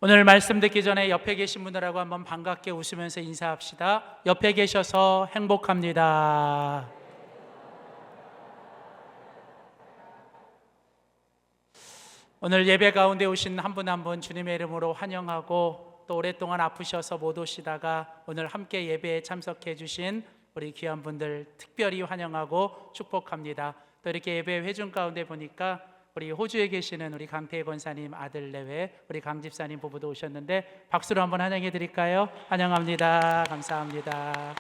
오늘 말씀 듣기 전에 옆에 계신 분들하고 한번 반갑게 웃으면서 인사합시다. 옆에 계셔서 행복합니다. 오늘 예배 가운데 오신 한 분 한 분 주님의 이름으로 환영하고, 또 오랫동안 아프셔서 못 오시다가 오늘 함께 예배에 참석해 주신 우리 귀한 분들 특별히 환영하고 축복합니다. 또 이렇게 예배 회중 가운데 보니까 우리 호주에 계시는 우리 강태희 권사님 아들 내외 우리 강 집사님 부부도 오셨는데 박수로 한번 환영해 드릴까요? 환영합니다. 감사합니다.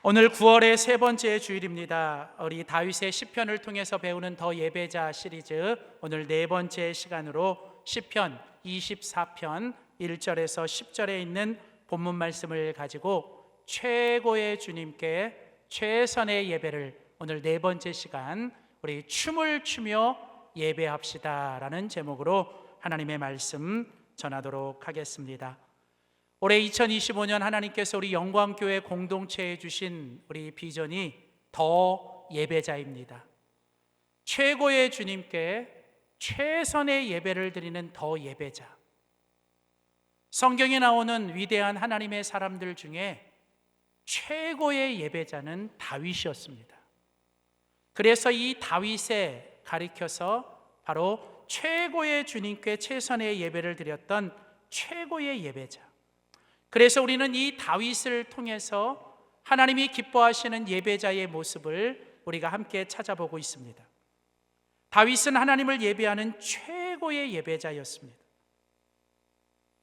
오늘 9월의 세 번째 주일입니다. 우리 다윗의 시편을 통해서 배우는 더 예배자 시리즈, 오늘 네 번째 시간으로 시편 24편 1절에서 10절에 있는 본문 말씀을 가지고 최고의 주님께 최선의 예배를, 오늘 네 번째 시간 우리 춤을 추며 예배합시다 라는 제목으로 하나님의 말씀 전하도록 하겠습니다. 올해 2025년 하나님께서 우리 영광교회 공동체에 주신 우리 비전이 더 예배자입니다. 최고의 주님께 최선의 예배를 드리는 더 예배자. 성경에 나오는 위대한 하나님의 사람들 중에 최고의 예배자는 다윗이었습니다. 그래서 이 다윗에 가리켜서 바로 최고의 주님께 최선의 예배를 드렸던 최고의 예배자. 그래서 우리는 이 다윗을 통해서 하나님이 기뻐하시는 예배자의 모습을 우리가 함께 찾아보고 있습니다. 다윗은 하나님을 예배하는 최고의 예배자였습니다.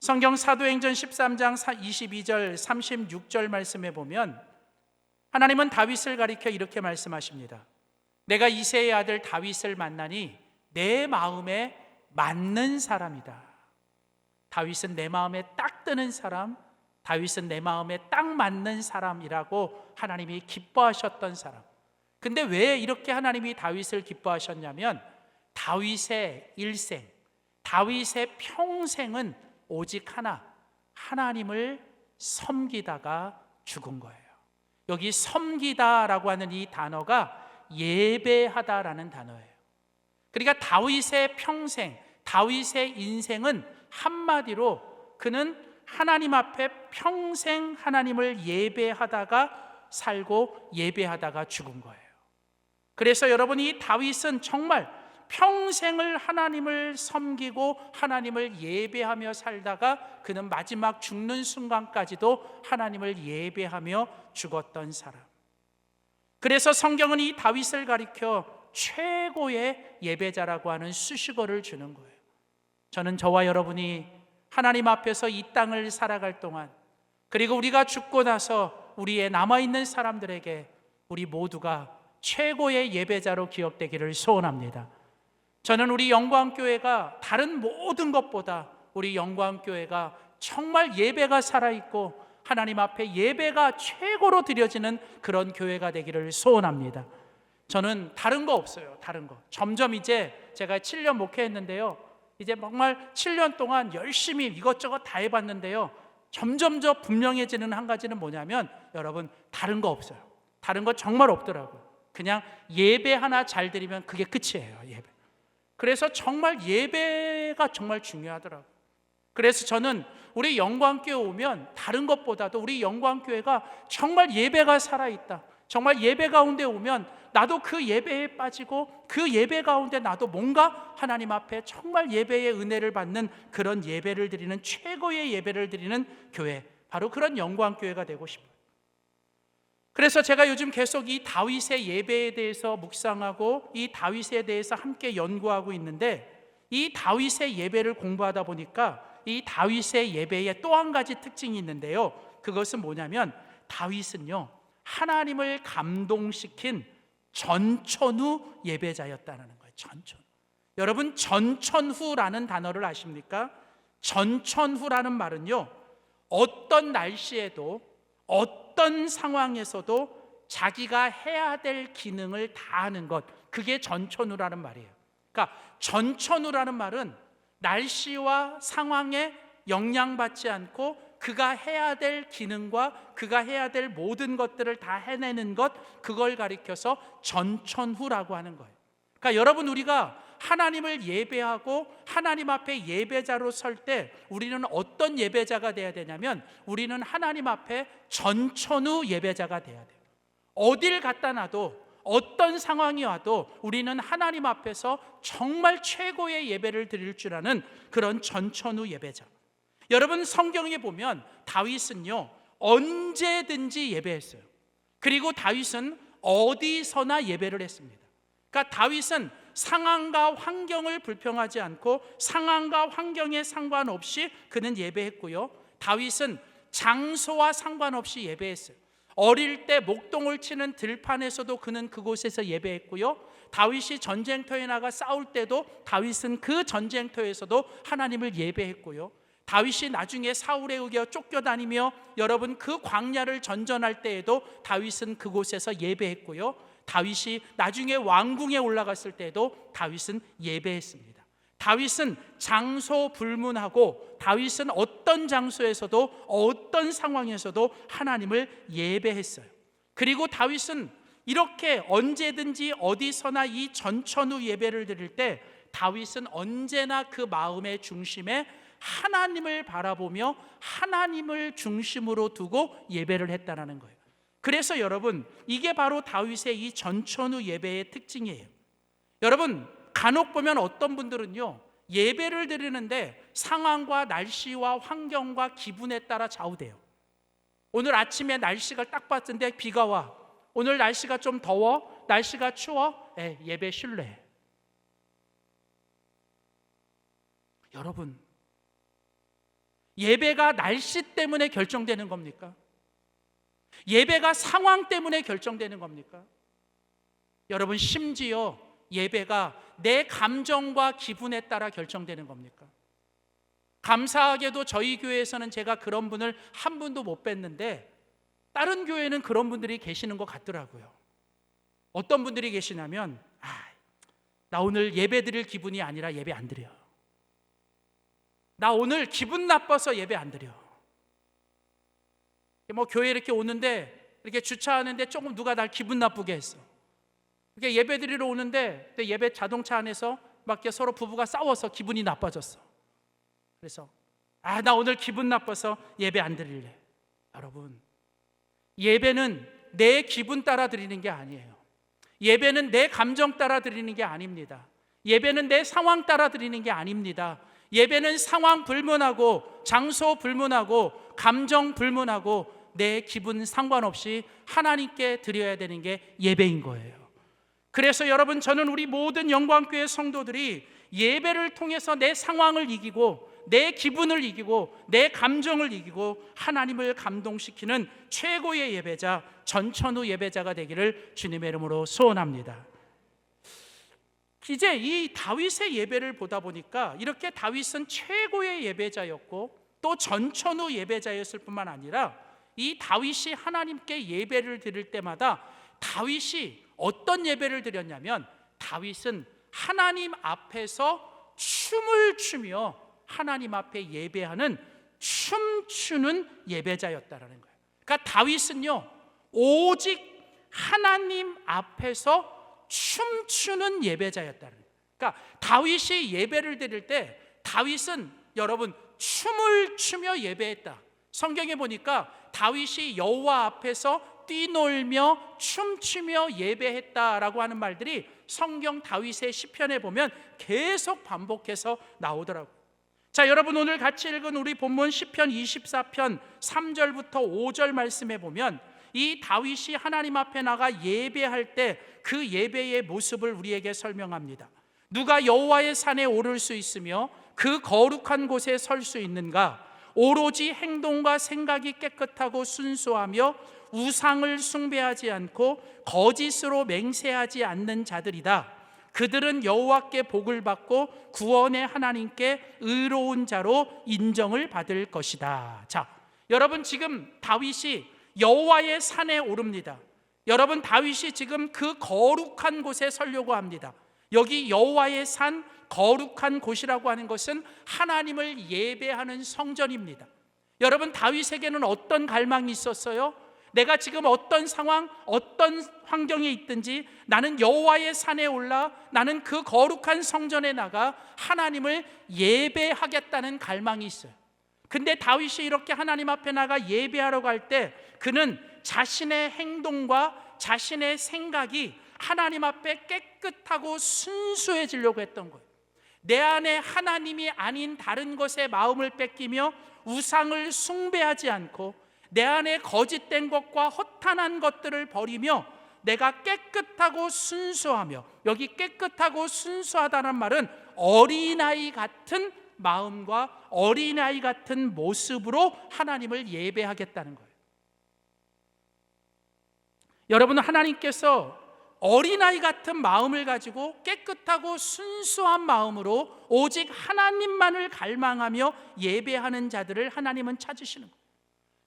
성경 사도행전 13장 22절 36절 말씀에 보면 하나님은 다윗을 가리켜 이렇게 말씀하십니다. 내가 이새의 아들 다윗을 만나니 내 마음에 맞는 사람이다. 다윗은 내 마음에 딱 드는 사람, 다윗은 내 마음에 딱 맞는 사람이라고 하나님이 기뻐하셨던 사람. 근데 왜 이렇게 하나님이 다윗을 기뻐하셨냐면 다윗의 일생, 다윗의 평생은 오직 하나, 하나님을 섬기다가 죽은 거예요. 여기 섬기다라고 하는 이 단어가 예배하다라는 단어예요. 그러니까 다윗의 평생, 다윗의 인생은 한마디로 그는 하나님 앞에 평생 하나님을 예배하다가 살고 예배하다가 죽은 거예요. 그래서 여러분, 이 다윗은 정말 평생을 하나님을 섬기고 하나님을 예배하며 살다가 그는 마지막 죽는 순간까지도 하나님을 예배하며 죽었던 사람. 그래서 성경은 이 다윗을 가리켜 최고의 예배자라고 하는 수식어를 주는 거예요. 저는 저와 여러분이 하나님 앞에서 이 땅을 살아갈 동안, 그리고 우리가 죽고 나서 우리의 남아있는 사람들에게 우리 모두가 최고의 예배자로 기억되기를 소원합니다. 저는 우리 영광교회가 다른 모든 것보다 우리 영광교회가 정말 예배가 살아있고 하나님 앞에 예배가 최고로 드려지는 그런 교회가 되기를 소원합니다. 저는 다른 거 없어요. 다른 거. 점점 이제 제가 7년 목회했는데요, 이제 정말 7년 동안 열심히 이것저것 다 해봤는데요, 점점 더 분명해지는 한 가지는 뭐냐면, 여러분, 다른 거 없어요. 다른 거 정말 없더라고요. 그냥 예배 하나 잘 드리면 그게 끝이에요. 예배. 그래서 정말 예배가 정말 중요하더라고요. 그래서 저는 우리 영광교회 오면 다른 것보다도 우리 영광교회가 정말 예배가 살아있다, 정말 예배 가운데 오면 나도 그 예배에 빠지고 그 예배 가운데 나도 뭔가 하나님 앞에 정말 예배의 은혜를 받는 그런 예배를 드리는, 최고의 예배를 드리는 교회, 바로 그런 영광교회가 되고 싶어요. 그래서 제가 요즘 계속 이 다윗의 예배에 대해서 묵상하고 이 다윗에 대해서 함께 연구하고 있는데, 이 다윗의 예배를 공부하다 보니까 이 다윗의 예배에 또 한 가지 특징이 있는데요, 그것은 뭐냐면 다윗은요, 하나님을 감동시킨 전천후 예배자였다는 거예요. 전천후. 여러분, 전천후라는 단어를 아십니까? 전천후라는 말은요, 어떤 날씨에도 어떤 상황에서도 자기가 해야 될 기능을 다 하는 것, 그게 전천후라는 말이에요. 그러니까 전천후라는 말은 날씨와 상황에 영향받지 않고 그가 해야 될 기능과 그가 해야 될 모든 것들을 다 해내는 것, 그걸 가리켜서 전천후라고 하는 거예요. 그러니까 여러분, 우리가 하나님을 예배하고 하나님 앞에 예배자로 설 때 우리는 어떤 예배자가 돼야 되냐면 우리는 하나님 앞에 전천후 예배자가 돼야 돼요. 어딜 갖다 놔도 어떤 상황이 와도 우리는 하나님 앞에서 정말 최고의 예배를 드릴 줄 아는 그런 전천후 예배자. 여러분, 성경에 보면 다윗은요 언제든지 예배했어요. 그리고 다윗은 어디서나 예배를 했습니다. 그러니까 다윗은 상황과 환경을 불평하지 않고 상황과 환경에 상관없이 그는 예배했고요. 다윗은 장소와 상관없이 예배했어요. 어릴 때 목동을 치는 들판에서도 그는 그곳에서 예배했고요. 다윗이 전쟁터에 나가 싸울 때도 다윗은 그 전쟁터에서도 하나님을 예배했고요. 다윗이 나중에 사울에 의겨 쫓겨다니며 여러분 그 광야를 전전할 때에도 다윗은 그곳에서 예배했고요. 다윗이 나중에 왕궁에 올라갔을 때에도 다윗은 예배했습니다. 다윗은 장소 불문하고 다윗은 어떤 장소에서도 어떤 상황에서도 하나님을 예배했어요. 그리고 다윗은 이렇게 언제든지 어디서나 이 전천후 예배를 드릴 때 다윗은 언제나 그 마음의 중심에 하나님을 바라보며 하나님을 중심으로 두고 예배를 했다는 거예요. 그래서 여러분, 이게 바로 다윗의 이 전천후 예배의 특징이에요. 여러분, 간혹 보면 어떤 분들은요 예배를 드리는데 상황과 날씨와 환경과 기분에 따라 좌우돼요. 오늘 아침에 날씨가 딱 봤는데 비가 와. 오늘 날씨가 좀 더워? 날씨가 추워? 예배 쉴래. 여러분, 예배가 날씨 때문에 결정되는 겁니까? 예배가 상황 때문에 결정되는 겁니까? 여러분, 심지어 예배가 내 감정과 기분에 따라 결정되는 겁니까? 감사하게도 저희 교회에서는 제가 그런 분을 한 분도 못 뵀는데 다른 교회는 그런 분들이 계시는 것 같더라고요. 어떤 분들이 계시냐면 나 오늘 예배 드릴 기분이 아니라 예배 안 드려. 나 오늘 기분 나빠서 예배 안 드려. 뭐 교회 이렇게 오는데 이렇게 주차하는데 조금 누가 날 기분 나쁘게 했어. 이렇게 예배 드리러 오는데 예배 자동차 안에서 막 서로 부부가 싸워서 기분이 나빠졌어. 그래서 나 오늘 기분 나빠서 예배 안 드릴래. 여러분, 예배는 내 기분 따라 드리는 게 아니에요. 예배는 내 감정 따라 드리는 게 아닙니다. 예배는 내 상황 따라 드리는 게 아닙니다. 예배는 상황 불문하고 장소 불문하고 감정 불문하고 내 기분 상관없이 하나님께 드려야 되는 게 예배인 거예요. 그래서 여러분, 저는 우리 모든 영광교회 성도들이 예배를 통해서 내 상황을 이기고 내 기분을 이기고 내 감정을 이기고 하나님을 감동시키는 최고의 예배자, 전천후 예배자가 되기를 주님의 이름으로 소원합니다. 이제 이 다윗의 예배를 보다 보니까 이렇게 다윗은 최고의 예배자였고 또 전천후 예배자였을 뿐만 아니라 이 다윗이 하나님께 예배를 드릴 때마다 다윗이 어떤 예배를 드렸냐면 다윗은 하나님 앞에서 춤을 추며 하나님 앞에 예배하는 춤추는 예배자였다라는 거예요. 그러니까 다윗은요 오직 하나님 앞에서 춤추는 예배자였다는 거예요. 그러니까 다윗이 예배를 드릴 때 다윗은 여러분 춤을 추며 예배했다. 성경에 보니까 다윗이 여호와 앞에서 뛰놀며 춤추며 예배했다라고 하는 말들이 성경 다윗의 시편에 보면 계속 반복해서 나오더라고요. 자, 여러분, 오늘 같이 읽은 우리 본문 시편 24편 3절부터 5절 말씀에 보면 이 다윗이 하나님 앞에 나가 예배할 때 그 예배의 모습을 우리에게 설명합니다. 누가 여호와의 산에 오를 수 있으며 그 거룩한 곳에 설 수 있는가? 오로지 행동과 생각이 깨끗하고 순수하며 우상을 숭배하지 않고 거짓으로 맹세하지 않는 자들이다. 그들은 여호와께 복을 받고 구원의 하나님께 의로운 자로 인정을 받을 것이다. 자, 여러분, 지금 다윗이 여호와의 산에 오릅니다. 여러분, 다윗이 지금 그 거룩한 곳에 서려고 합니다. 여기 여호와의 산, 거룩한 곳이라고 하는 것은 하나님을 예배하는 성전입니다. 여러분, 다윗에게는 어떤 갈망이 있었어요? 내가 지금 어떤 상황, 어떤 환경에 있든지 나는 여호와의 산에 올라 나는 그 거룩한 성전에 나가 하나님을 예배하겠다는 갈망이 있어요. 근데 다윗이 이렇게 하나님 앞에 나가 예배하러 갈 때 그는 자신의 행동과 자신의 생각이 하나님 앞에 깨끗하고 순수해지려고 했던 거예요. 내 안에 하나님이 아닌 다른 것에 마음을 뺏기며 우상을 숭배하지 않고 내 안에 거짓된 것과 허탄한 것들을 버리며 내가 깨끗하고 순수하며, 여기 깨끗하고 순수하다는 말은 어린아이 같은 마음과 어린아이 같은 모습으로 하나님을 예배하겠다는 거예요. 여러분, 하나님께서 어린아이 같은 마음을 가지고 깨끗하고 순수한 마음으로 오직 하나님만을 갈망하며 예배하는 자들을 하나님은 찾으시는 거예요.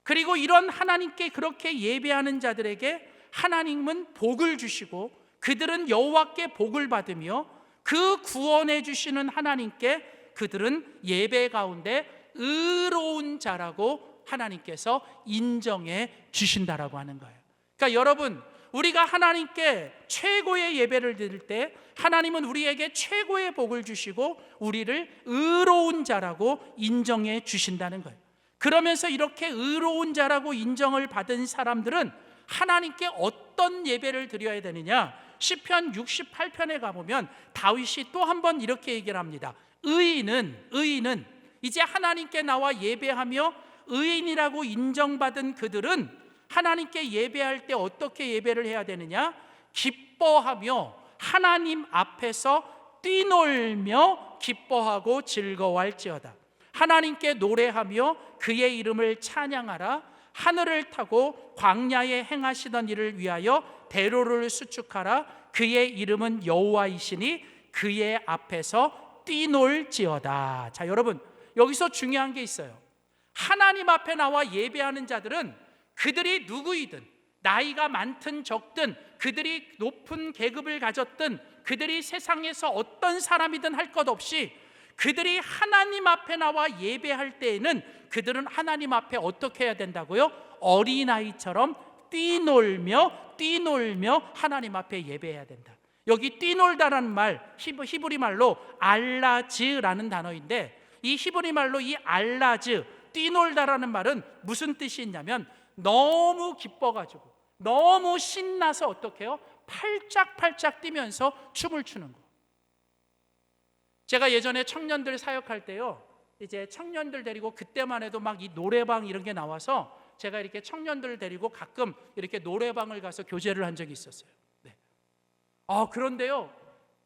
그리고 이런 하나님께 그렇게 예배하는 자들에게 하나님은 복을 주시고 그들은 여호와께 복을 받으며 그 구원해 주시는 하나님께 그들은 예배 가운데 의로운 자라고 하나님께서 인정해 주신다라고 하는 거예요. 그러니까 여러분, 우리가 하나님께 최고의 예배를 드릴 때 하나님은 우리에게 최고의 복을 주시고 우리를 의로운 자라고 인정해 주신다는 거예요. 그러면서 이렇게 의로운 자라고 인정을 받은 사람들은 하나님께 어떤 예배를 드려야 되느냐? 시편 68편에 가보면 다윗이 또 한 번 이렇게 얘기를 합니다. 의인은 이제 하나님께 나와 예배하며 의인이라고 인정받은 그들은 하나님께 예배할 때 어떻게 예배를 해야 되느냐? 기뻐하며 하나님 앞에서 뛰놀며 기뻐하고 즐거워할지어다. 하나님께 노래하며 그의 이름을 찬양하라. 하늘을 타고 광야에 행하시던 일을 위하여 대로를 수축하라. 그의 이름은 여호와이시니 그의 앞에서 뛰놀지어다. 자, 여러분, 여기서 중요한 게 있어요. 하나님 앞에 나와 예배하는 자들은 그들이 누구이든 나이가 많든 적든 그들이 높은 계급을 가졌든 그들이 세상에서 어떤 사람이든 할 것 없이 그들이 하나님 앞에 나와 예배할 때에는 그들은 하나님 앞에 어떻게 해야 된다고요? 어린아이처럼 뛰놀며 하나님 앞에 예배해야 된다. 여기 뛰놀다라는 말, 히브리 말로 알라즈라는 단어인데 이 히브리 말로 이 알라즈, 뛰놀다라는 말은 무슨 뜻이 있냐면 너무 기뻐가지고 너무 신나서 어떻게 해요? 팔짝팔짝 뛰면서 춤을 추는 거. 제가 예전에 청년들 사역할 때요, 이제 청년들 데리고 그때만 해도 막 이 노래방 이런 게 나와서 제가 이렇게 청년들을 데리고 가끔 이렇게 노래방을 가서 교제를 한 적이 있었어요. 네. 그런데요,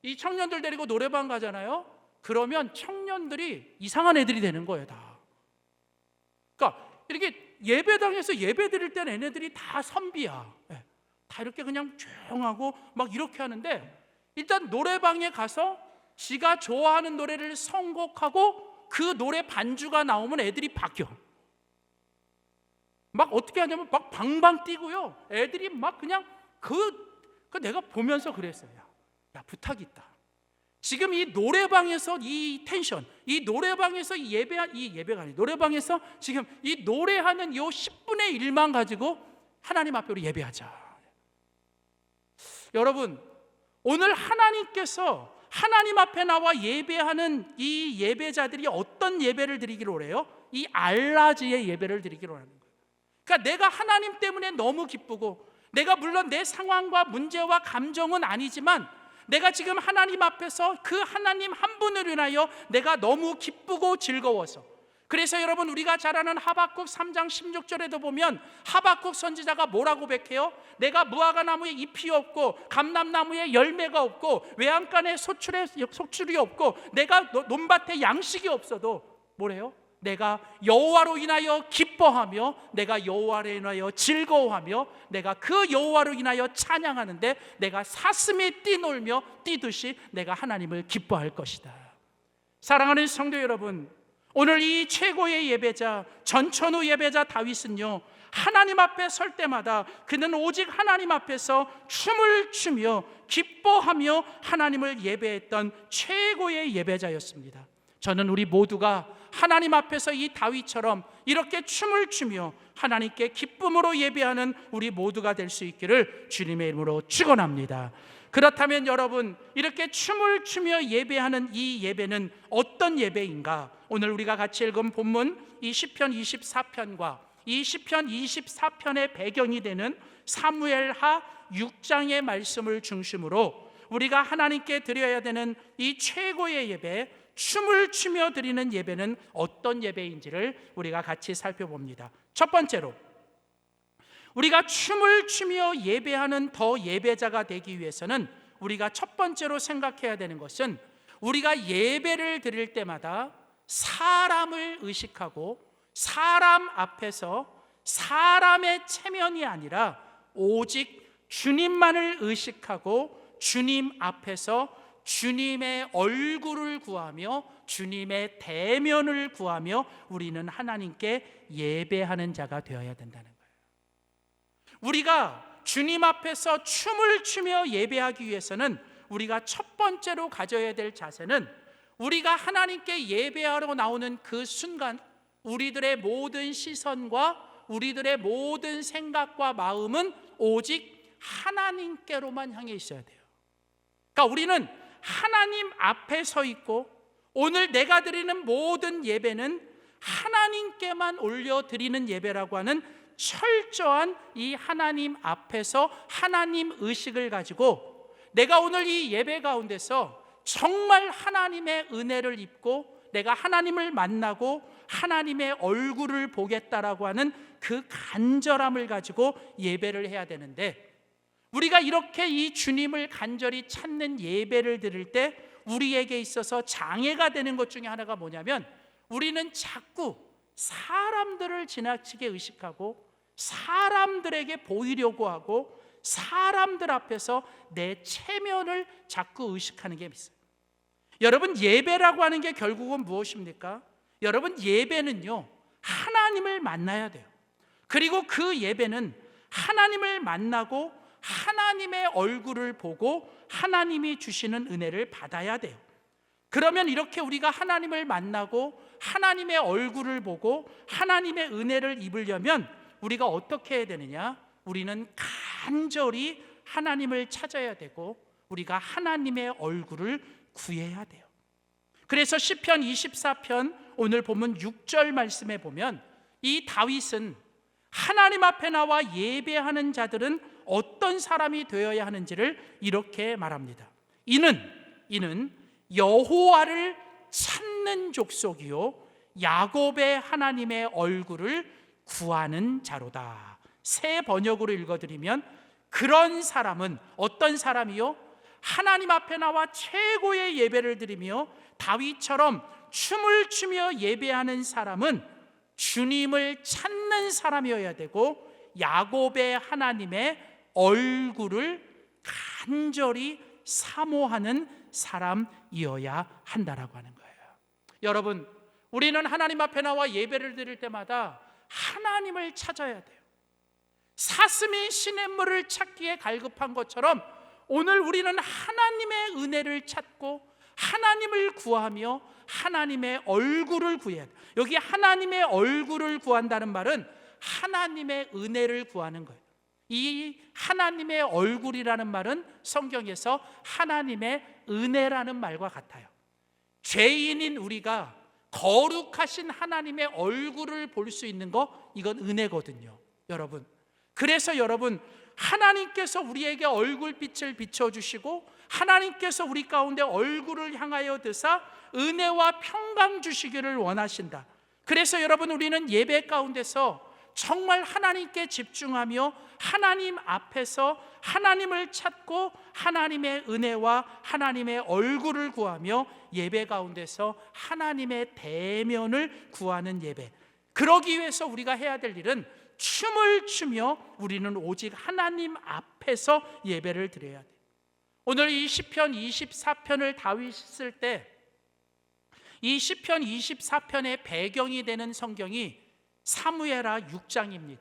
이 청년들 데리고 노래방 가잖아요. 그러면 청년들이 이상한 애들이 되는 거예요, 다. 그러니까 이렇게 예배당에서 예배 드릴 때는 얘네들이 다 선비야. 네. 다 이렇게 그냥 조용하고 막 이렇게 하는데 일단 노래방에 가서 지가 좋아하는 노래를 선곡하고 그 노래 반주가 나오면 애들이 바뀌어. 막 어떻게 하냐면 막 방방 뛰고요. 애들이 막 그냥 그 내가 보면서 그랬어요. 야, 부탁이 있다. 지금 이 노래방에서 이 텐션, 이 노래방에서 이 예배가 아니 노래방에서 지금 이 노래하는 요 10분의 1만 가지고 하나님 앞에 우리 예배하자. 여러분, 오늘 하나님께서 하나님 앞에 나와 예배하는 이 예배자들이 어떤 예배를 드리기로 그래요? 이 알라즈의 예배를 드리기로 하는 거예요. 그러니까 내가 하나님 때문에 너무 기쁘고 내가 물론 내 상황과 문제와 감정은 아니지만 내가 지금 하나님 앞에서 그 하나님 한 분을 인하여 내가 너무 기쁘고 즐거워서, 그래서 여러분 우리가 잘 아는 하박국 3장 16절에도 보면 하박국 선지자가 뭐라고 고백해요? 내가 무화과나무에 잎이 없고 감람나무에 열매가 없고 외양간에 속출이 없고 내가 논밭에 양식이 없어도 뭐래요? 내가 여호와로 인하여 기뻐하며 내가 여호와로 인하여 즐거워하며 내가 그 여호와로 인하여 찬양하는데 내가 사슴이 뛰놀며 뛰듯이 내가 하나님을 기뻐할 것이다. 사랑하는 성도 여러분, 오늘 이 최고의 예배자, 전천후 예배자 다윗은요, 하나님 앞에 설 때마다 그는 오직 하나님 앞에서 춤을 추며 기뻐하며 하나님을 예배했던 최고의 예배자였습니다. 저는 우리 모두가 하나님 앞에서 이 다윗처럼 이렇게 춤을 추며 하나님께 기쁨으로 예배하는 우리 모두가 될 수 있기를 주님의 이름으로 축원합니다. 그렇다면 여러분, 이렇게 춤을 추며 예배하는 이 예배는 어떤 예배인가? 오늘 우리가 같이 읽은 본문 이 시편 24편과 이 시편 24편의 배경이 되는 사무엘하 6장의 말씀을 중심으로 우리가 하나님께 드려야 되는 이 최고의 예배, 춤을 추며 드리는 예배는 어떤 예배인지를 우리가 같이 살펴봅니다. 첫 번째로, 우리가 춤을 추며 예배하는 더 예배자가 되기 위해서는 우리가 첫 번째로 생각해야 되는 것은 우리가 예배를 드릴 때마다 사람을 의식하고 사람 앞에서 사람의 체면이 아니라 오직 주님만을 의식하고 주님 앞에서 주님의 얼굴을 구하며 주님의 대면을 구하며 우리는 하나님께 예배하는 자가 되어야 된다는 거예요. 우리가 주님 앞에서 춤을 추며 예배하기 위해서는 우리가 첫 번째로 가져야 될 자세는 우리가 하나님께 예배하러 나오는 그 순간 우리들의 모든 시선과 우리들의 모든 생각과 마음은 오직 하나님께로만 향해 있어야 돼요. 그러니까 우리는 하나님 앞에 서 있고 오늘 내가 드리는 모든 예배는 하나님께만 올려드리는 예배라고 하는 철저한 이 하나님 앞에서 하나님 의식을 가지고 내가 오늘 이 예배 가운데서 정말 하나님의 은혜를 입고 내가 하나님을 만나고 하나님의 얼굴을 보겠다라고 하는 그 간절함을 가지고 예배를 해야 되는데, 우리가 이렇게 이 주님을 간절히 찾는 예배를 드릴 때 우리에게 있어서 장애가 되는 것 중에 하나가 뭐냐면, 우리는 자꾸 사람들을 지나치게 의식하고 사람들에게 보이려고 하고 사람들 앞에서 내 체면을 자꾸 의식하는 게 있어요. 여러분, 예배라고 하는 게 결국은 무엇입니까? 여러분, 예배는요, 하나님을 만나야 돼요. 그리고 그 예배는 하나님을 만나고 하나님의 얼굴을 보고 하나님이 주시는 은혜를 받아야 돼요. 그러면 이렇게 우리가 하나님을 만나고 하나님의 얼굴을 보고 하나님의 은혜를 입으려면 우리가 어떻게 해야 되느냐? 우리는 간절히 하나님을 찾아야 되고 우리가 하나님의 얼굴을 구해야 돼요. 그래서 시편 24편 오늘 본문 6절 말씀에 보면 이 다윗은 하나님 앞에 나와 예배하는 자들은 어떤 사람이 되어야 하는지를 이렇게 말합니다. 이는 여호와를 찾는 족속이요 야곱의 하나님의 얼굴을 구하는 자로다. 새 번역으로 읽어드리면 그런 사람은 어떤 사람이요? 하나님 앞에 나와 최고의 예배를 드리며 다윗처럼 춤을 추며 예배하는 사람은 주님을 찾는 사람이어야 되고 야곱의 하나님의 얼굴을 간절히 사모하는 사람이어야 한다라고 하는 거예요. 여러분, 우리는 하나님 앞에 나와 예배를 드릴 때마다 하나님을 찾아야 돼요. 사슴이 시냇물을 찾기에 갈급한 것처럼 오늘 우리는 하나님의 은혜를 찾고 하나님을 구하며 하나님의 얼굴을 구해야 돼요. 여기 하나님의 얼굴을 구한다는 말은 하나님의 은혜를 구하는 거예요. 이 하나님의 얼굴이라는 말은 성경에서 하나님의 은혜라는 말과 같아요. 죄인인 우리가 거룩하신 하나님의 얼굴을 볼 수 있는 거, 이건 은혜거든요, 여러분. 그래서 여러분, 하나님께서 우리에게 얼굴빛을 비춰주시고 하나님께서 우리 가운데 얼굴을 향하여 드사 은혜와 평강 주시기를 원하신다. 그래서 여러분, 우리는 예배 가운데서 정말 하나님께 집중하며 하나님 앞에서 하나님을 찾고 하나님의 은혜와 하나님의 얼굴을 구하며 예배 가운데서 하나님의 대면을 구하는 예배, 그러기 위해서 우리가 해야 될 일은 춤을 추며 우리는 오직 하나님 앞에서 예배를 드려야 돼요. 오늘 이 시편 24편을 다윗이 쓸 때 이 시편 24편의 배경이 되는 성경이 사무엘하 6장입니다.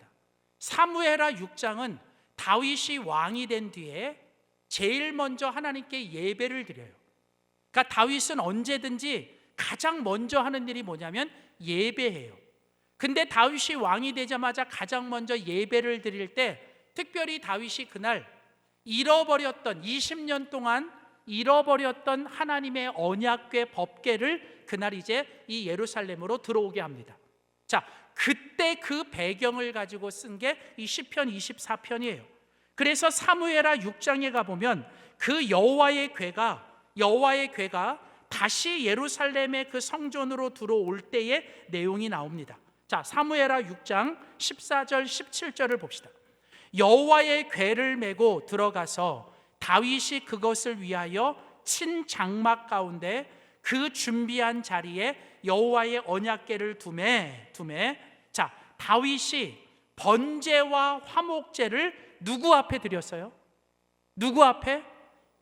사무엘하 6장은 다윗이 왕이 된 뒤에 제일 먼저 하나님께 예배를 드려요. 그러니까 다윗은 언제든지 가장 먼저 하는 일이 뭐냐면 예배예요. 근데 다윗이 왕이 되자마자 가장 먼저 예배를 드릴 때, 특별히 다윗이 그날 20년 동안 잃어버렸던 하나님의 언약궤 법궤를 그날 이제 이 예루살렘으로 들어오게 합니다. 자, 그때 그 배경을 가지고 쓴 게 이 시편 24편이에요. 그래서 사무엘하 6장에 가보면 그 여호와의 궤가 다시 예루살렘의 그 성전으로 들어올 때의 내용이 나옵니다. 자, 사무엘하 6장 14절 17절을 봅시다. 여호와의 궤를 메고 들어가서 다윗이 그것을 위하여 친 장막 가운데 그 준비한 자리에 여호와의 언약궤를 두매. 자, 다윗이 번제와 화목제를 누구 앞에 드렸어요? 누구 앞에?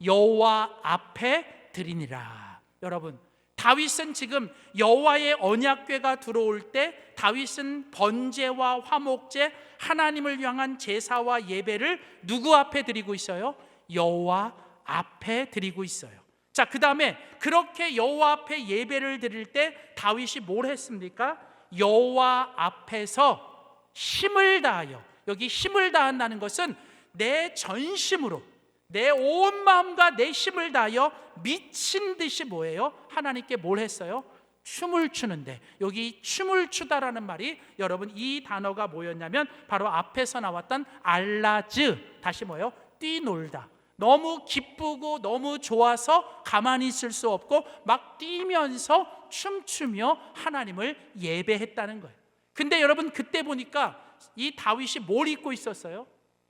여호와 앞에 드리니라. 여러분, 다윗은 지금 여호와의 언약궤가 들어올 때 다윗은 번제와 화목제, 하나님을 향한 제사와 예배를 누구 앞에 드리고 있어요? 여호와 앞에 드리고 있어요. 자, 그 다음에 그렇게 여호와 앞에 예배를 드릴 때 다윗이 뭘 했습니까? 여호와 앞에서 힘을 다하여, 여기 힘을 다한다는 것은 내 전심으로, 내 온 마음과 내 힘을 다하여 미친 듯이 뭐예요? 하나님께 뭘 했어요? 춤을 추는데, 여기 춤을 추다라는 말이 여러분 이 단어가 뭐였냐면 바로 앞에서 나왔던 알라즈, 다시 뭐예요? 뛰놀다. 너무 기쁘고 너무 좋아서 가만히 있을 수 없고 막 뛰면서 춤추며 하나님을 예배했다는 거예요. 근데 여러분 그때 보니까 이 다윗이 뭘 입고 있었어요?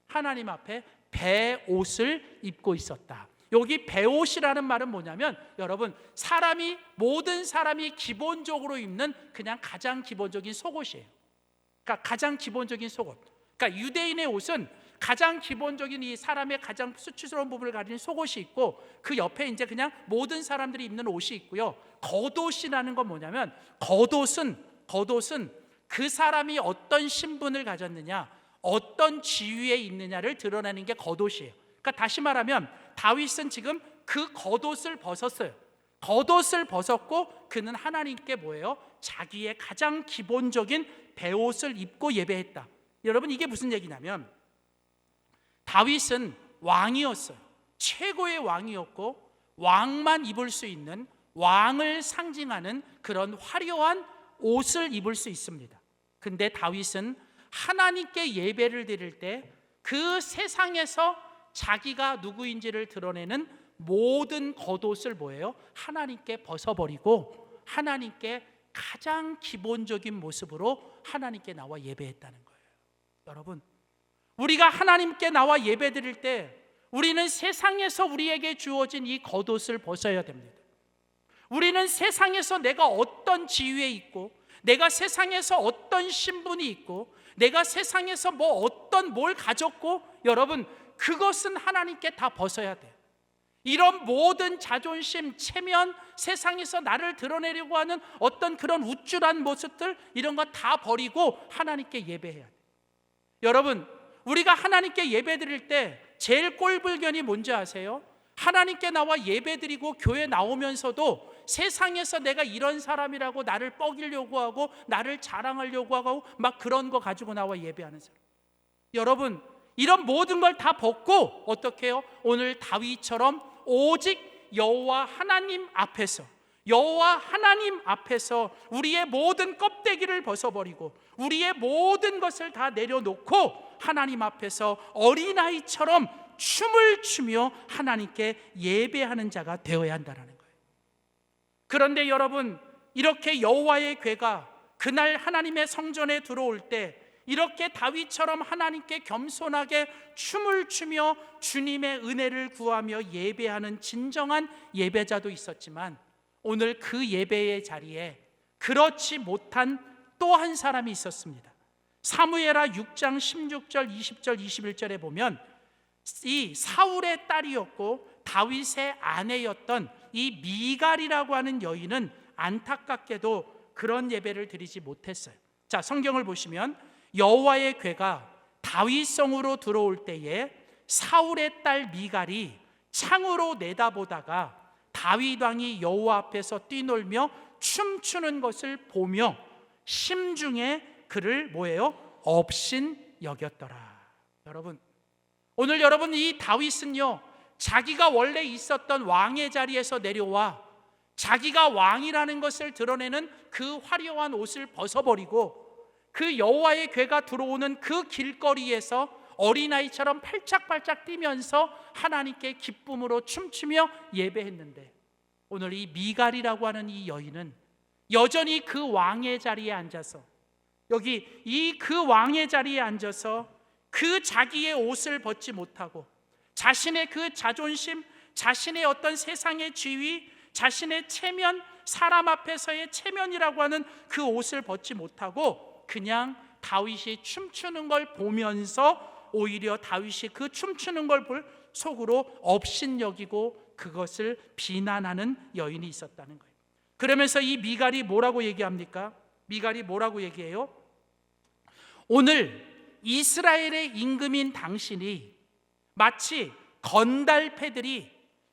하나님 앞에 베옷을 입고 있었다. 여기 베옷이라는 말은 뭐냐면 여러분 모든 사람이 기본적으로 입는 그냥 가장 기본적인 속옷이에요. 그러니까 가장 기본적인 속옷. 그러니까 유대인의 옷은 가장 기본적인 이 사람의 가장 수치스러운 부분을 가진 속옷이 있고 그 옆에 이제 그냥 모든 사람들이 입는 옷이 있고요. 겉옷이라는 건 뭐냐면 겉옷은 그 사람이 어떤 신분을 가졌느냐, 어떤 지위에 있느냐를 드러내는 게 겉옷이에요. 그러니까 다시 말하면 다윗은 지금 그 겉옷을 벗었어요. 겉옷을 벗었고 그는 하나님께 뭐예요? 자기의 가장 기본적인 베옷을 입고 예배했다. 여러분 이게 무슨 얘기냐면 다윗은 왕이었어요. 최고의 왕이었고 왕만 입을 수 있는, 왕을 상징하는 그런 화려한 옷을 입을 수 있습니다. 근데 다윗은 하나님께 예배를 드릴 때 그 세상에서 자기가 누구인지를 드러내는 모든 겉옷을 뭐예요? 하나님께 벗어버리고 하나님께 가장 기본적인 모습으로 하나님께 나와 예배했다는 거예요. 여러분, 우리가 하나님께 나와 예배 드릴 때 우리는 세상에서 우리에게 주어진 이 겉옷을 벗어야 됩니다. 우리는 세상에서 내가 어떤 지위에 있고, 내가 세상에서 어떤 신분이 있고, 내가 세상에서 뭘 가졌고, 여러분 그것은 하나님께 다 벗어야 돼요. 이런 모든 자존심, 체면, 세상에서 나를 드러내려고 하는 어떤 그런 우쭐한 모습들, 이런 거 다 버리고 하나님께 예배해야 돼요. 여러분, 우리가 하나님께 예배 드릴 때 제일 꼴불견이 뭔지 아세요? 하나님께 나와 예배 드리고 교회 나오면서도 세상에서 내가 이런 사람이라고 나를 뻐기려고 하고 나를 자랑하려고 하고 막 그런 거 가지고 나와 예배하는 사람. 여러분, 이런 모든 걸 다 벗고 어떻게 해요? 오늘 다윗처럼 오직 여호와 하나님 앞에서 우리의 모든 껍데기를 벗어버리고 우리의 모든 것을 다 내려놓고 하나님 앞에서 어린아이처럼 춤을 추며 하나님께 예배하는 자가 되어야 한다는 거예요. 그런데 여러분, 이렇게 여호와의 궤가 그날 하나님의 성전에 들어올 때 이렇게 다윗처럼 하나님께 겸손하게 춤을 추며 주님의 은혜를 구하며 예배하는 진정한 예배자도 있었지만 오늘 그 예배의 자리에 그렇지 못한 또 한 사람이 있었습니다. 사무엘하 6장 16절, 20절, 21절에 보면 이 사울의 딸이었고 다윗의 아내였던 이 미갈이라고 하는 여인은 안타깝게도 그런 예배를 드리지 못했어요. 자, 성경을 보시면 여호와의 궤가 다윗성으로 들어올 때에 사울의 딸 미갈이 창으로 내다보다가 다윗 왕이 여호와 앞에서 뛰놀며 춤추는 것을 보며 심중에 그를 뭐예요? 업신 여겼더라. 여러분, 오늘 여러분, 이 다윗은요, 자기가 원래 있었던 왕의 자리에서 내려와 자기가 왕이라는 것을 드러내는 그 화려한 옷을 벗어버리고 그 여호와의 궤가 들어오는 그 길거리에서 어린아이처럼 팔짝팔짝 뛰면서 하나님께 기쁨으로 춤추며 예배했는데, 오늘 이 미갈이라고 하는 이 여인은 여전히 그 왕의 자리에 앉아서, 여기 이 그 왕의 자리에 앉아서 그 자기의 옷을 벗지 못하고 자신의 그 자존심, 자신의 어떤 세상의 지위, 자신의 체면, 사람 앞에서의 체면이라고 하는 그 옷을 벗지 못하고 그냥 다윗이 춤추는 걸 보면서 오히려 다윗이 그 춤추는 걸 볼 속으로 업신여기고 그것을 비난하는 여인이 있었다는 거예요. 그러면서 이 미갈이 뭐라고 얘기합니까? 미갈이 뭐라고 얘기해요? 오늘 이스라엘의 임금인 당신이 마치 건달패들이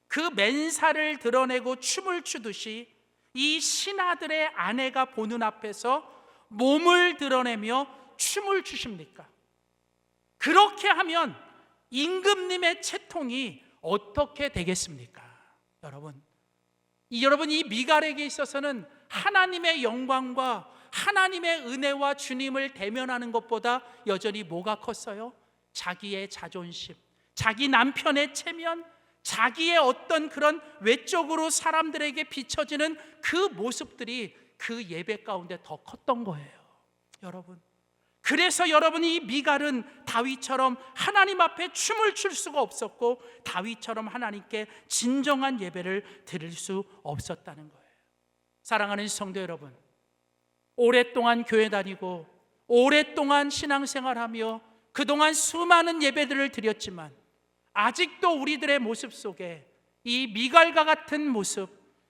그 맨살을 드러내고 춤을 추듯이 이 신하들의 아내가 보는 앞에서 몸을 드러내며 춤을 추십니까? 그렇게 하면 임금님의 채통이 어떻게 되겠습니까? 여러분, 이 미갈에게 있어서는 하나님의 영광과 하나님의 은혜와 주님을 대면하는 것보다 여전히 뭐가 컸어요? 자기의 자존심, 자기 남편의 체면, 자기의 어떤 그런 외적으로 사람들에게 비춰지는 그 모습들이 그 예배 가운데 더 컸던 거예요. 여러분, 그래서 여러분이 이 미갈은 다윗처럼 하나님 앞에 춤을 출 수가 없었고 다윗처럼 하나님께 진정한 예배를 드릴 수 없었다는 거예요. 사랑하는 성도 여러분, 오랫동안 교회 다니고 오랫동안 신앙생활하며 그동안 수많은 예배들을 드렸지만 아직도 우리들의 모습 속에 이 미갈과 같은 모습,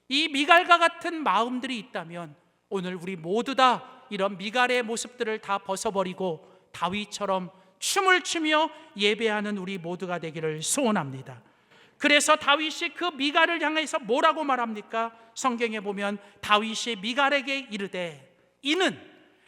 이 미갈과 같은 마음들이 있다면 오늘 우리 모두 다 이런 미갈의 모습들을 다 벗어버리고 다윗처럼 춤을 추며 예배하는 우리 모두가 되기를 소원합니다. 그래서 다윗이 그 미갈을 향해서 뭐라고 말합니까? 성경에 보면 다윗이 미갈에게 이르되 이는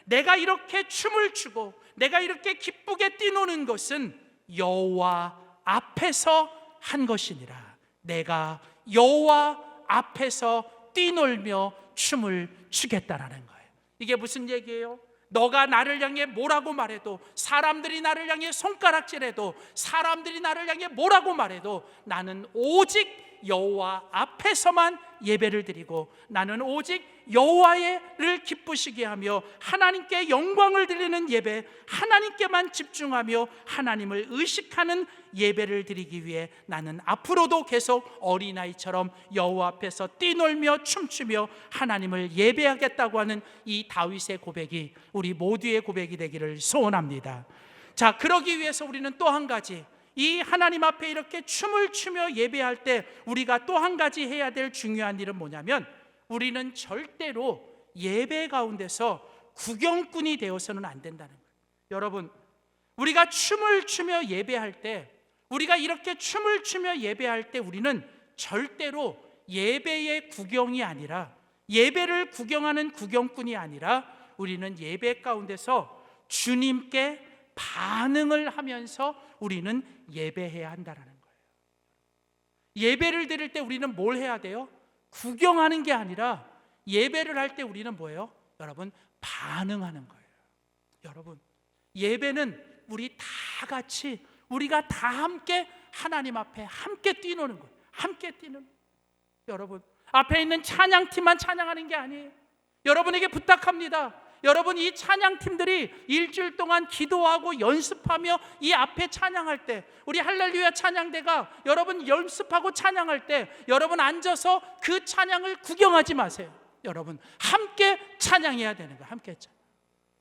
내가 이렇게 춤을 추고 내가 이렇게 기쁘게 뛰노는 것은 여호와 앞에서 한 것이니라. 내가 여호와 앞에서 뛰놀며 춤을 추겠다라는 거예요. 이게 무슨 얘기예요? 너가 나를 향해 뭐라고 말해도, 사람들이 나를 향해 손가락질해도, 사람들이 나를 향해 뭐라고 말해도 나는 오직 여호와 앞에서만 예배를 드리고 나는 오직 여호와를 기쁘시게 하며 하나님께 영광을 드리는 예배, 하나님께만 집중하며 하나님을 의식하는 예배를 드리기 위해 나는 앞으로도 계속 어린아이처럼 여호와 앞에서 뛰놀며 춤추며 하나님을 예배하겠다고 하는 이 다윗의 고백이 우리 모두의 고백이 되기를 소원합니다. 자, 그러기 위해서 우리는 또 한 가지, 이 하나님 앞에 이렇게 춤을 추며 예배할 때 우리가 또 한 가지 해야 될 중요한 일은 뭐냐면 우리는 절대로 예배 가운데서 구경꾼이 되어서는 안 된다는 거예요. 여러분, 우리가 춤을 추며 예배할 때, 우리가 이렇게 춤을 추며 예배할 때 우리는 절대로 예배의 구경이 아니라, 예배를 구경하는 구경꾼이 아니라 우리는 예배 가운데서 주님께 반응을 하면서 우리는 예배해야 한다는 거예요. 예배를 드릴 때 우리는 뭘 해야 돼요? 구경하는 게 아니라 예배를 할 때 우리는 뭐예요? 여러분, 반응하는 거예요. 여러분, 예배는 우리 다 같이, 우리가 다 함께 하나님 앞에 함께 뛰노는 거예요. 함께 뛰는. 여러분, 앞에 있는 찬양팀만 찬양하는 게 아니에요. 여러분에게 부탁합니다. 여러분, 이 찬양팀들이 일주일 동안 기도하고 연습하며 이 앞에 찬양할 때, 우리 할렐루야 찬양대가 여러분 연습하고 찬양할 때 여러분 앉아서 그 찬양을 구경하지 마세요. 여러분, 함께 찬양해야 되는 거예요. 함께 찬양.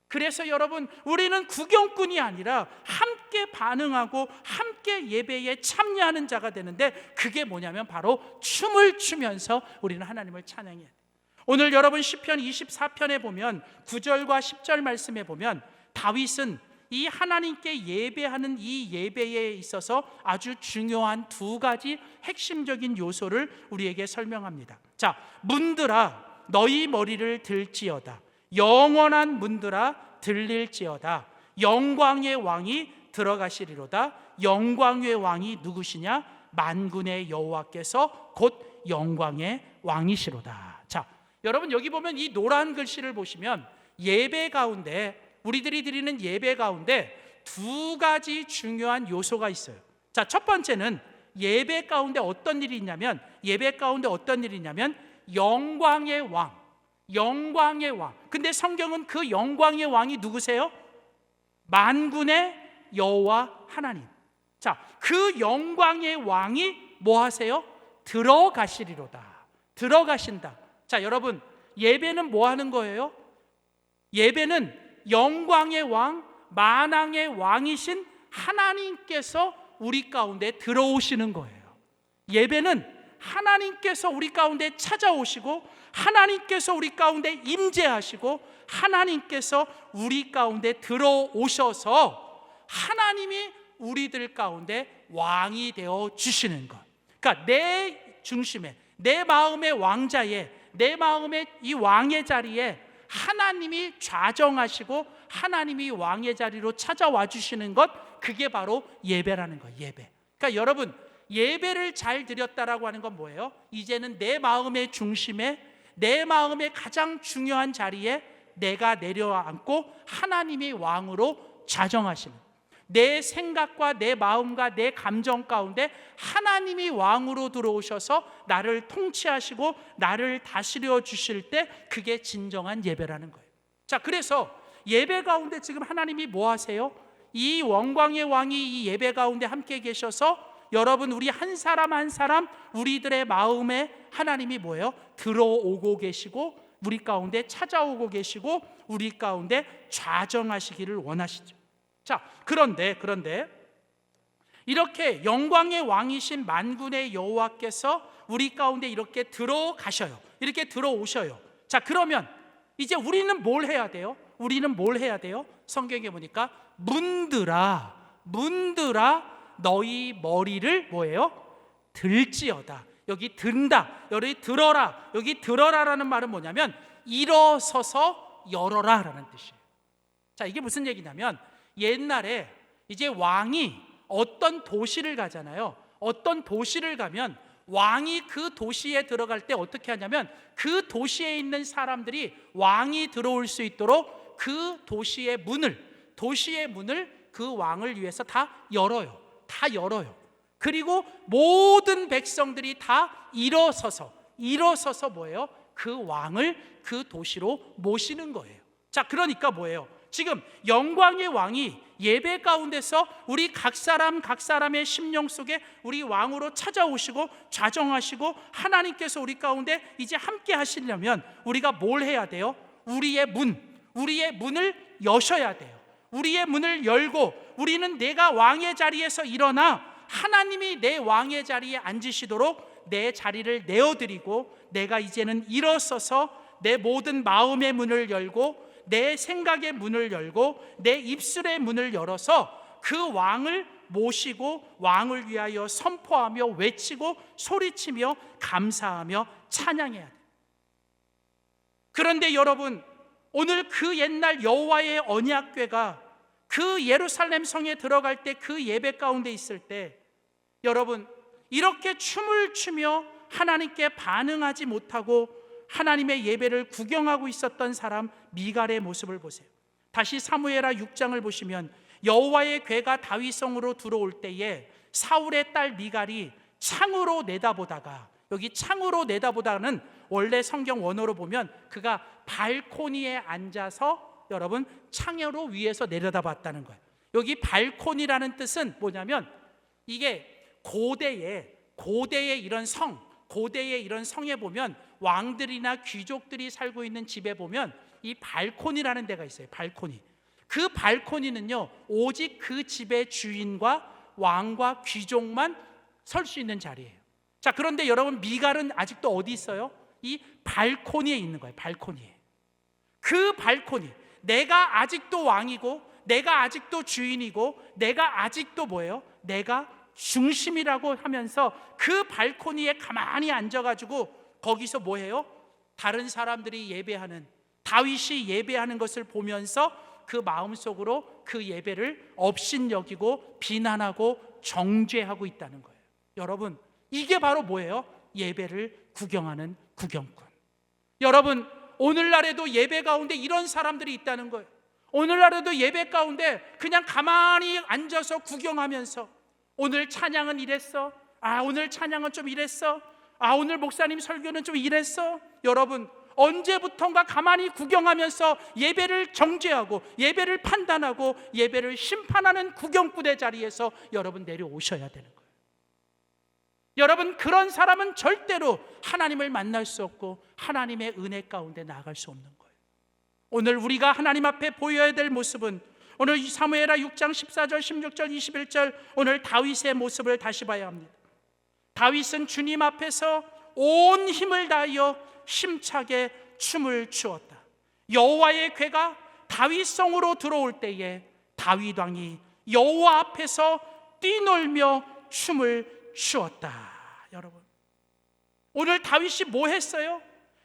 그래서 여러분, 우리는 구경꾼이 아니라 함께 반응하고 함께 예배에 참여하는 자가 되는데, 그게 뭐냐면 바로 춤을 추면서 우리는 하나님을 찬양해야 돼요. 오늘 여러분 시편 24편에 보면 9절과 10절 말씀에 보면 다윗은 이 하나님께 예배하는 이 예배에 있어서 아주 중요한 두 가지 핵심적인 요소를 우리에게 설명합니다. 자, 문들아 너희 머리를 들지어다. 영원한 문들아 들릴지어다. 영광의 왕이 들어가시리로다. 영광의 왕이 누구시냐? 만군의 여호와께서 곧 영광의 왕이시로다. 자, 여러분 여기 보면 이 노란 글씨를 보시면 예배 가운데, 우리들이 드리는 예배 가운데 두 가지 중요한 요소가 있어요. 자, 첫 번째는 예배 가운데 어떤 일이 있냐면, 영광의 왕, 영광의 왕. 근데 성경은 그 영광의 왕이 누구세요? 만군의 여호와 하나님. 자, 그 영광의 왕이 뭐 하세요? 들어가시리로다. 들어가신다. 자, 여러분, 예배는 뭐 하는 거예요? 예배는 영광의 왕, 만왕의 왕이신 하나님께서 우리 가운데 들어오시는 거예요. 예배는 하나님께서 우리 가운데 찾아오시고, 하나님께서 우리 가운데 임재하시고, 하나님께서 우리 가운데 들어오셔서 하나님이 우리들 가운데 왕이 되어 주시는 것. 그러니까 내 중심에, 내 마음의 왕자에, 내 마음의 이 왕의 자리에 하나님이 좌정하시고 하나님이 왕의 자리로 찾아와 주시는 것, 그게 바로 예배라는 거예요. 예배. 그러니까 여러분, 예배를 잘 드렸다라고 하는 건 뭐예요? 이제는 내 마음의 중심에, 내 마음의 가장 중요한 자리에 내가 내려앉고 하나님이 왕으로 좌정하시는, 내 생각과 내 마음과 내 감정 가운데 하나님이 왕으로 들어오셔서 나를 통치하시고 나를 다스려 주실 때, 그게 진정한 예배라는 거예요. 자, 그래서 예배 가운데 지금 하나님이 뭐 하세요? 이 영광의 왕이 이 예배 가운데 함께 계셔서 여러분, 우리 한 사람 한 사람 우리들의 마음에 하나님이 뭐예요? 들어오고 계시고 우리 가운데 찾아오고 계시고 우리 가운데 좌정하시기를 원하시죠. 자, 그런데 이렇게 영광의 왕이신 만군의 여호와께서 우리 가운데 이렇게 들어가셔요. 이렇게 들어오셔요. 자, 그러면 이제 우리는 뭘 해야 돼요? 성경에 보니까 문들아 너희 머리를 뭐예요? 들지어다. 여기 든다, 여기 들어라. 여기 들어라라는 말은 뭐냐면 일어서서 열어라라는 뜻이에요. 자, 이게 무슨 얘기냐면, 옛날에 이제 왕이 어떤 도시를 가잖아요. 어떤 도시를 가면 왕이 그 도시에 들어갈 때 어떻게 하냐면, 그 도시에 있는 사람들이 왕이 들어올 수 있도록 그 도시의 문을 그 왕을 위해서 다 열어요. 그리고 모든 백성들이 다 일어서서 뭐예요? 그 왕을 그 도시로 모시는 거예요. 자, 그러니까 뭐예요? 지금 영광의 왕이 예배 가운데서 우리 각 사람의 심령 속에 우리 왕으로 찾아오시고 좌정하시고 하나님께서 우리 가운데 이제 함께 하시려면 우리가 뭘 해야 돼요? 우리의 문을 여셔야 돼요. 우리의 문을 열고, 우리는 내가 왕의 자리에서 일어나 하나님이 내 왕의 자리에 앉으시도록 내 자리를 내어드리고, 내가 이제는 일어서서 내 모든 마음의 문을 열고 내 생각의 문을 열고 내 입술의 문을 열어서 그 왕을 모시고 왕을 위하여 선포하며 외치고 소리치며 감사하며 찬양해야 돼요. 그런데 여러분, 오늘 그 옛날 여호와의 언약궤가 그 예루살렘 성에 들어갈 때, 그 예배 가운데 있을 때, 여러분, 이렇게 춤을 추며 하나님께 반응하지 못하고 하나님의 예배를 구경하고 있었던 사람 미갈의 모습을 보세요. 다시 사무엘하 6장을 보시면 여호와의 궤가 다윗성으로 들어올 때에 사울의 딸 미갈이 창으로 내다보다가, 여기 창으로 내다보다는 원래 성경 원어로 보면 그가 발코니에 앉아서 여러분 창으로 위에서 내려다봤다는 거예요. 여기 발코니라는 뜻은 뭐냐면, 이게 고대의 이런 성에 보면 왕들이나 귀족들이 살고 있는 집에 보면 이 발코니라는 데가 있어요. 발코니. 그 발코니는요, 오직 그 집의 주인과 왕과 귀족만 설 수 있는 자리예요. 자, 그런데 여러분, 미갈은 아직도 어디 있어요? 이 발코니에 있는 거예요. 발코니에. 그 발코니, 내가 아직도 왕이고 내가 아직도 주인이고 내가 아직도 뭐예요? 내가 중심이라고 하면서 그 발코니에 가만히 앉아가지고 거기서 뭐해요? 다른 사람들이 예배하는, 다윗이 예배하는 것을 보면서 그 마음속으로 그 예배를 업신여기고 비난하고 정죄하고 있다는 거예요. 여러분, 이게 바로 뭐예요? 예배를 구경하는 구경꾼. 여러분, 오늘날에도 예배 가운데 이런 사람들이 있다는 거예요. 오늘날에도 예배 가운데 그냥 가만히 앉아서 구경하면서, 오늘 찬양은 이랬어, 오늘 찬양은 좀 이랬어, 오늘 목사님 설교는 좀 이랬어. 여러분, 언제부턴가 가만히 구경하면서 예배를 정죄하고 예배를 판단하고 예배를 심판하는 구경꾼의 자리에서 여러분 내려오셔야 되는 거예요. 여러분, 그런 사람은 절대로 하나님을 만날 수 없고 하나님의 은혜 가운데 나아갈 수 없는 거예요. 오늘 우리가 하나님 앞에 보여야 될 모습은, 오늘 사무엘하 6장 14절 16절 21절 오늘 다윗의 모습을 다시 봐야 합니다. 다윗은 주님 앞에서 온 힘을 다하여 힘차게 춤을 추었다. 여호와의 궤가 다윗성으로 들어올 때에 다윗 왕이 여호와 앞에서 뛰놀며 춤을 추었다. 여러분, 오늘 다윗이 뭐 했어요?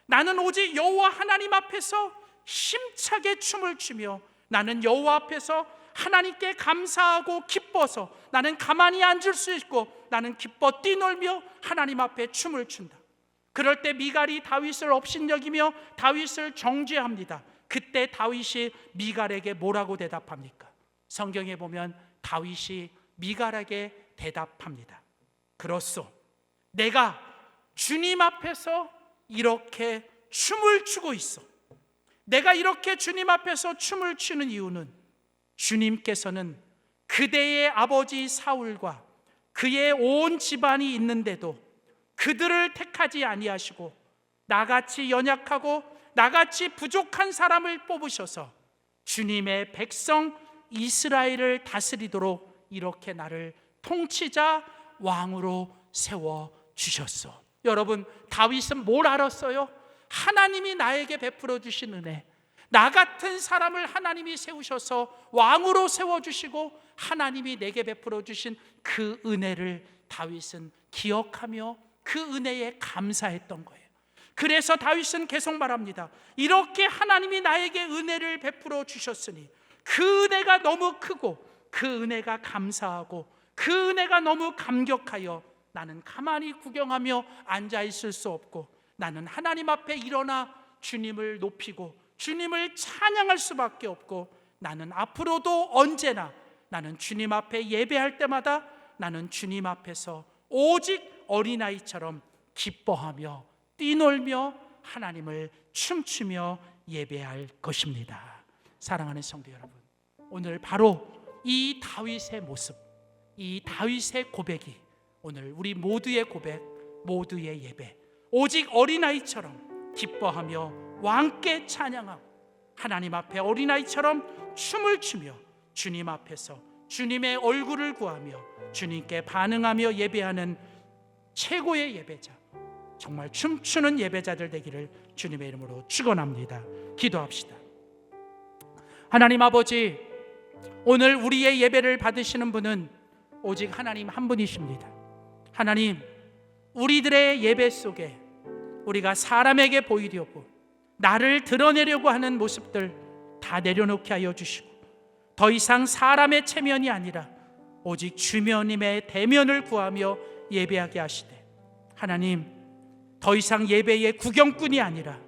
나는 오직 여호와 하나님 앞에서 힘차게 춤을 추며 나는 여호와 앞에서 하나님께 감사하고 기뻐서 나는 가만히 앉을 수 있고 나는 기뻐 뛰놀며 하나님 앞에 춤을 춘다. 그럴 때 미갈이 다윗을 업신여기며 다윗을 정죄합니다. 그때 다윗이 미갈에게 뭐라고 대답합니까? 성경에 보면 다윗이 미갈에게 대답합니다. 그렇소, 내가 주님 앞에서 이렇게 춤을 추고 있어. 내가 이렇게 주님 앞에서 춤을 추는 이유는 주님께서는 그대의 아버지 사울과 그의 온 집안이 있는데도 그들을 택하지 아니하시고 나같이 연약하고 나같이 부족한 사람을 뽑으셔서 주님의 백성 이스라엘을 다스리도록 이렇게 나를 통치자 왕으로 세워주셨소. 여러분, 다윗은 뭘 알았어요? 하나님이 나에게 베풀어 주신 은혜, 나 같은 사람을 하나님이 세우셔서 왕으로 세워주시고 하나님이 내게 베풀어 주신 그 은혜를 다윗은 기억하며 그 은혜에 감사했던 거예요. 그래서 다윗은 계속 말합니다. 이렇게 하나님이 나에게 은혜를 베풀어 주셨으니 그 은혜가 너무 크고 그 은혜가 감사하고 그 은혜가 너무 감격하여 나는 가만히 구경하며 앉아있을 수 없고 나는 하나님 앞에 일어나 주님을 높이고 주님을 찬양할 수밖에 없고 나는 앞으로도 언제나 나는 주님 앞에 예배할 때마다 나는 주님 앞에서 오직 어린아이처럼 기뻐하며 뛰놀며 하나님을 춤추며 예배할 것입니다. 사랑하는 성도 여러분, 오늘 바로 이 다윗의 모습, 이 다윗의 고백이 오늘 우리 모두의 고백, 모두의 예배, 오직 어린아이처럼 기뻐하며 왕께 찬양하고 하나님 앞에 어린아이처럼 춤을 추며 주님 앞에서 주님의 얼굴을 구하며 주님께 반응하며 예배하는 최고의 예배자, 정말 춤추는 예배자들 되기를 주님의 이름으로 축원합니다. 기도합시다. 하나님 아버지, 오늘 우리의 예배를 받으시는 분은 오직 하나님 한 분이십니다. 하나님, 우리들의 예배 속에 우리가 사람에게 보이려고 나를 드러내려고 하는 모습들 다 내려놓게 하여 주시고 더 이상 사람의 체면이 아니라 오직 주님의 대면을 구하며 예배하게 하시되, 하나님, 더 이상 예배의 구경꾼이 아니라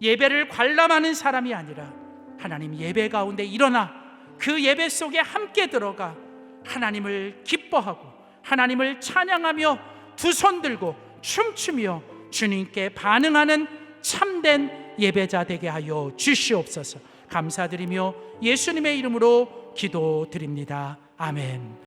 예배를 관람하는 사람이 아니라 하나님 예배 가운데 일어나 그 예배 속에 함께 들어가 하나님을 기뻐하고 하나님을 찬양하며 두 손 들고 춤추며 주님께 반응하는 참된 예배자 되게 하여 주시옵소서. 감사드리며 예수님의 이름으로 기도드립니다. 아멘.